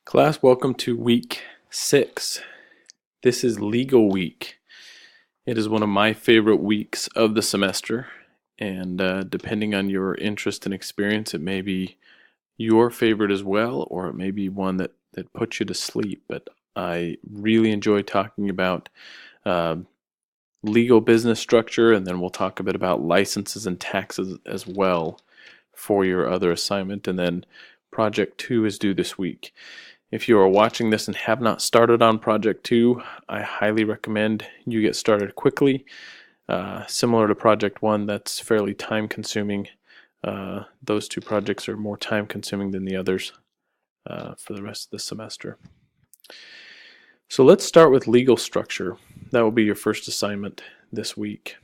Class, welcome to week 6. This is legal week. It is one of my favorite weeks of the semester, and depending on your interest and experience, it may be your favorite as well, or it may be one that puts you to sleep. But I really enjoy talking about uh, legal business structure, and then we'll talk a bit about licenses and taxes as well for your other assignment. And then project 2 is due this week. If you are watching this and have not started on Project 2, I highly recommend you get started quickly. Similar to Project 1, that's fairly time consuming. Those two projects are more time consuming than the others for the rest of the semester. So let's start with legal structure. That will be your first assignment this week.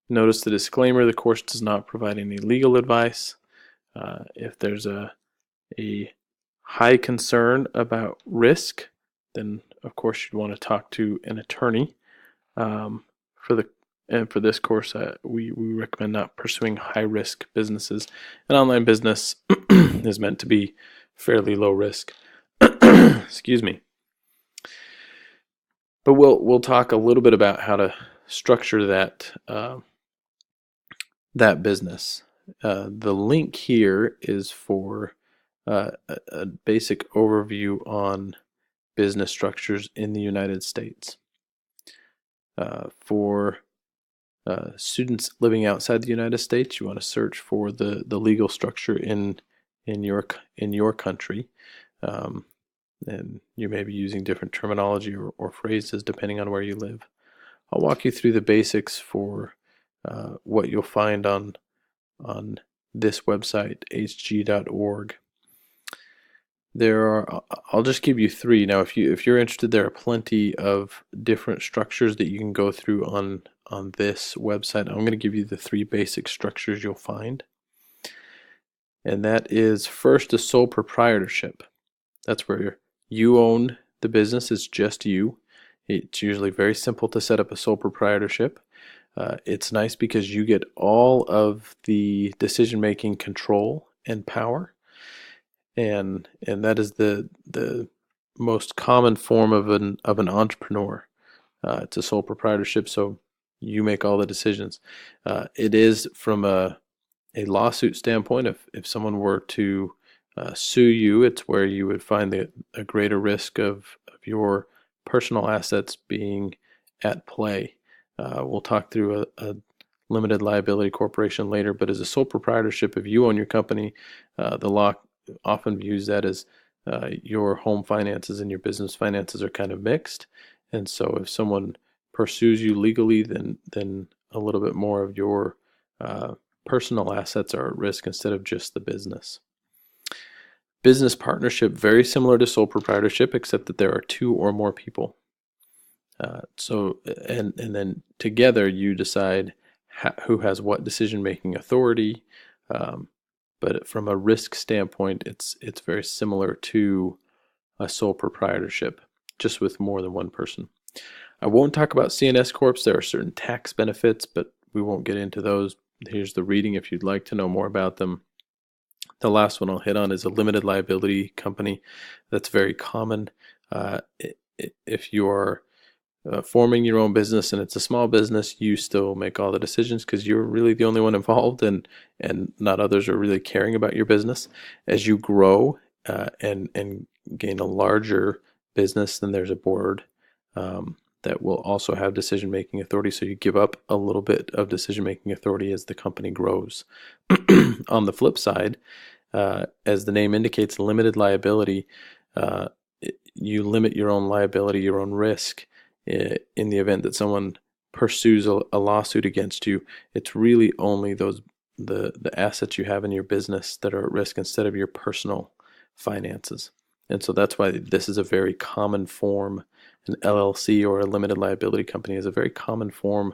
Notice the disclaimer: the course does not provide any legal advice. If there's a high concern about risk, then of course you'd want to talk to an attorney. For this course, we recommend not pursuing high risk businesses. An online business is meant to be fairly low risk. Excuse me. But we'll talk a little bit about how to structure that business. The link here is for a basic overview on business structures in the United States. For students living outside the United States, you want to search for the legal structure in your country, and you may be using different terminology or phrases depending on where you live. I'll walk you through the basics for what you'll find on this website, hg.org. I'll just give you 3. Now, if you're interested, there are plenty of different structures that you can go through on this website. I'm going to give you the 3 basic structures you'll find. And that is, first, a sole proprietorship. That's where you own the business. It's just you. It's usually very simple to set up a sole proprietorship. It's nice because you get all of the decision-making control and power. And that is the most common form of an entrepreneur. It's a sole proprietorship, so you make all the decisions. It is, from a lawsuit standpoint, if someone were to sue you, it's where you would find a greater risk of your personal assets being at play. We'll talk through a limited liability corporation later, but as a sole proprietorship, if you own your company, the law often views that as your home finances and your business finances are kind of mixed. And so if someone pursues you legally, then a little bit more of your personal assets are at risk instead of just the business. Business partnership, very similar to sole proprietorship, except that there are 2 or more people. And then together you decide who has what decision-making authority. But from a risk standpoint, it's very similar to a sole proprietorship, just with more than one person. I won't talk about C&S Corps. There are certain tax benefits, but we won't get into those. Here's the reading if you'd like to know more about them. The last one I'll hit on is a limited liability company. That's very common. If you are forming your own business and it's a small business, you still make all the decisions because you're really the only one involved, and not others are really caring about your business. As you grow and gain a larger business, then there's a board that will also have decision-making authority, so you give up a little bit of decision-making authority as the company grows. On the flip side, as the name indicates, limited liability, you limit your own liability, your own risk. In the event that someone pursues a lawsuit against you, it's really only the assets you have in your business that are at risk instead of your personal finances. And so that's why this is a very common form. An LLC, or a limited liability company, is a very common form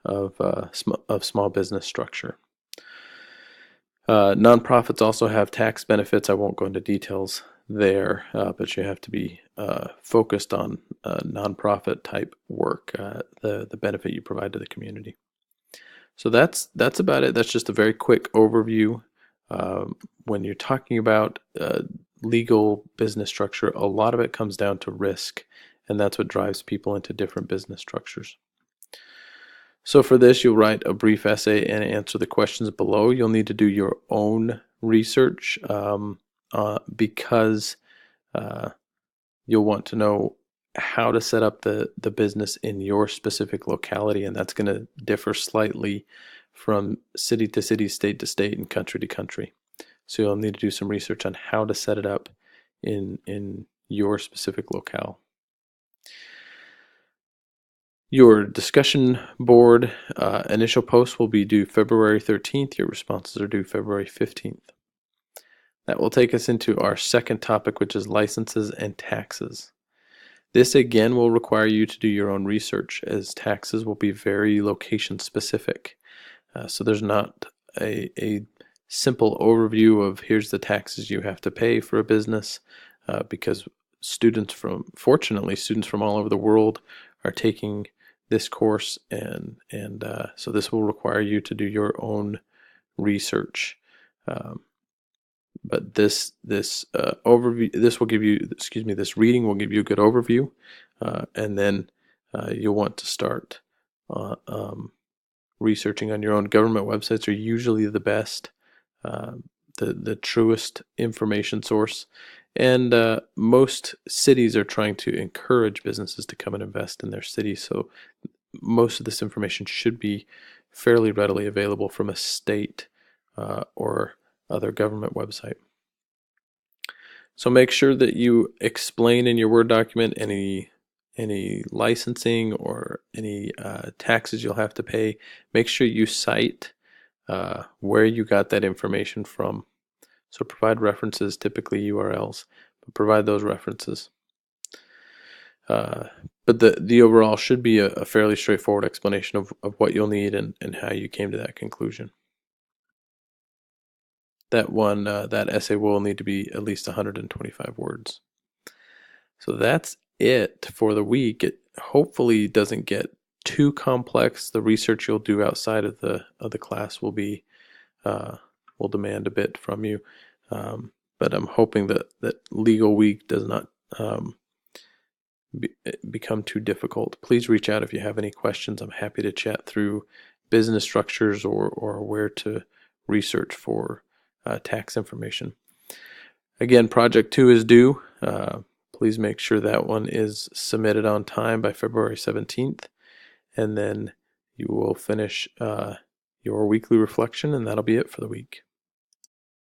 of small business structure. Nonprofits also have tax benefits. I won't go into details there, but you have to be focused on nonprofit type work, the benefit you provide to the community. So that's about it. That's just a very quick overview. When you're talking about legal business structure, a lot of it comes down to risk, and that's what drives people into different business structures. So for this, you'll write a brief essay and answer the questions below. You'll need to do your own research because you'll want to know how to set up the business in your specific locality, and that's going to differ slightly from city to city, state to state, and country to country. So you'll need to do some research on how to set it up in your specific locale. Your discussion board initial post will be due February 13th. Your responses are due February 15th. That will take us into our second topic, which is licenses and taxes. This again will require you to do your own research, as taxes will be very location specific. So there's not a simple overview of here's the taxes you have to pay for a business, because fortunately, students from all over the world are taking this course, and so this will require you to do your own research. But this overview, this reading will give you a good overview, and then you'll want to start researching on your own. Government websites are usually the best, the truest information source, and most cities are trying to encourage businesses to come and invest in their city. So most of this information should be fairly readily available from a state or other government website. So make sure that you explain in your Word document any licensing or any taxes you'll have to pay. Make sure you cite where you got that information from. So provide references, typically URLs, but provide those references. But the overall should be a fairly straightforward explanation of what you'll need and how you came to that conclusion. That essay will need to be at least 125 words. So that's it for the week. It hopefully doesn't get too complex. The research you'll do outside of the class will demand a bit from you, but I'm hoping that Legal Week does not become too difficult. Please reach out if you have any questions. I'm happy to chat through business structures or where to research for tax information. Again, Project 2 is due. Please make sure that one is submitted on time by February 17th, and then you will finish your weekly reflection, and that'll be it for the week.